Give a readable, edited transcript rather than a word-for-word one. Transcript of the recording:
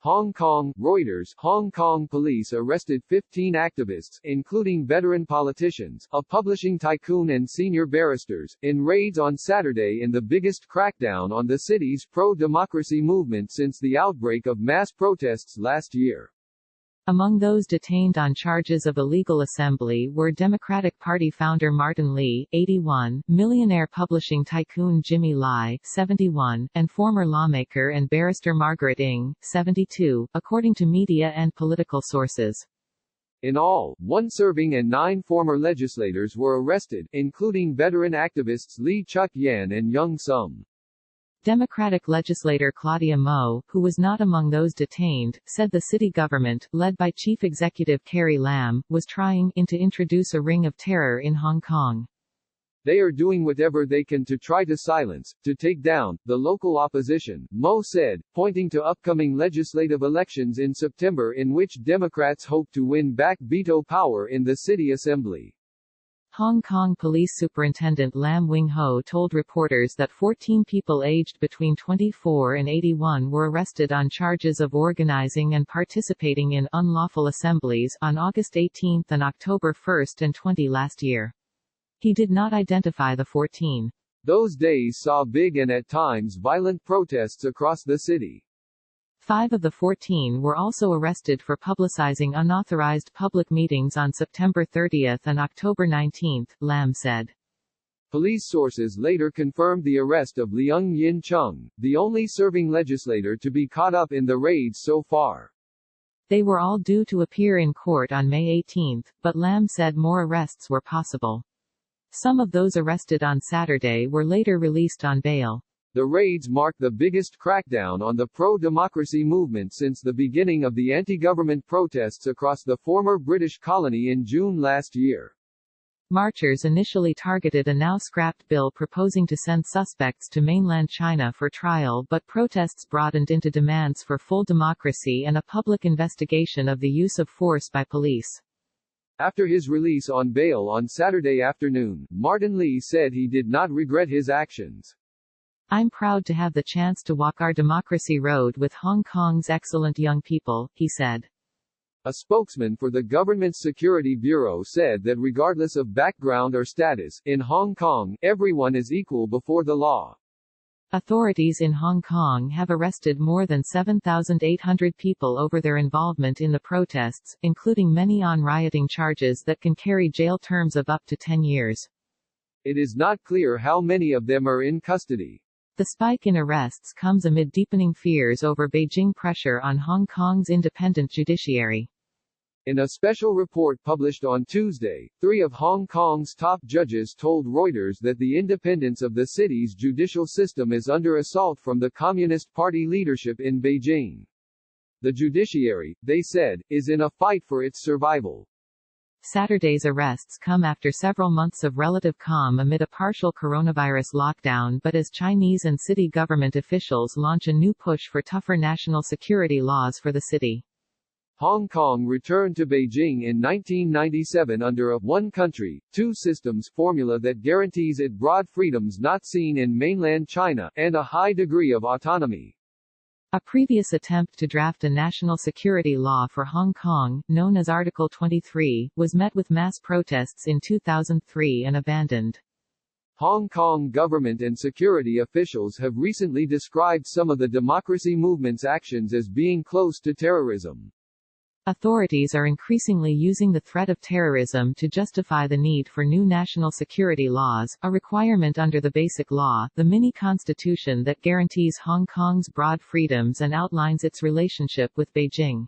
Hong Kong, Reuters, Hong Kong police arrested 15 activists, including veteran politicians, a publishing tycoon and senior barristers, in raids on Saturday in the biggest crackdown on the city's pro-democracy movement since the outbreak of mass protests last year. Among those detained on charges of illegal assembly were Democratic Party founder Martin Lee, 81, millionaire publishing tycoon Jimmy Lai, 71, and former lawmaker and barrister Margaret Ng, 72, according to media and political sources. In all, 1 serving and 9 former legislators were arrested, including veteran activists Lee Chuk-yan and Young Sum. Democratic legislator Claudia Mo, who was not among those detained, said the city government, led by Chief Executive Carrie Lam, was trying to introduce a ring of terror in Hong Kong. They are doing whatever they can to try to silence, to take down, the local opposition, Mo said, pointing to upcoming legislative elections in September in which Democrats hope to win back veto power in the city assembly. Hong Kong Police Superintendent Lam Wing-ho told reporters that 14 people aged between 24 and 81 were arrested on charges of organizing and participating in unlawful assemblies on August 18 and October 1 and 20 last year. He did not identify the 14. Those days saw big and at times violent protests across the city. 5 of the 14 were also arrested for publicizing unauthorized public meetings on September 30 and October 19, Lam said. Police sources later confirmed the arrest of Leung Yin-chung, the only serving legislator to be caught up in the raids so far. They were all due to appear in court on May 18, but Lam said more arrests were possible. Some of those arrested on Saturday were later released on bail. The raids mark the biggest crackdown on the pro-democracy movement since the beginning of the anti-government protests across the former British colony in June last year. Marchers initially targeted a now-scrapped bill proposing to send suspects to mainland China for trial, but protests broadened into demands for full democracy and a public investigation of the use of force by police. After his release on bail on Saturday afternoon, Martin Lee said he did not regret his actions. I'm proud to have the chance to walk our democracy road with Hong Kong's excellent young people, he said. A spokesman for the government's Security Bureau said that regardless of background or status, in Hong Kong, everyone is equal before the law. Authorities in Hong Kong have arrested more than 7,800 people over their involvement in the protests, including many on rioting charges that can carry jail terms of up to 10 years. It is not clear how many of them are in custody. The spike in arrests comes amid deepening fears over Beijing pressure on Hong Kong's independent judiciary. In a special report published on Tuesday, 3 of Hong Kong's top judges told Reuters that the independence of the city's judicial system is under assault from the Communist Party leadership in Beijing. The judiciary, they said, is in a fight for its survival. Saturday's arrests come after several months of relative calm amid a partial coronavirus lockdown, but as Chinese and city government officials launch a new push for tougher national security laws for the city. Hong Kong returned to Beijing in 1997 under a one country, two systems formula that guarantees it broad freedoms not seen in mainland China, and a high degree of autonomy. A previous attempt to draft a national security law for Hong Kong, known as Article 23, was met with mass protests in 2003 and abandoned. Hong Kong government and security officials have recently described some of the democracy movement's actions as being close to terrorism. Authorities are increasingly using the threat of terrorism to justify the need for new national security laws, a requirement under the Basic Law, the mini-constitution that guarantees Hong Kong's broad freedoms and outlines its relationship with Beijing.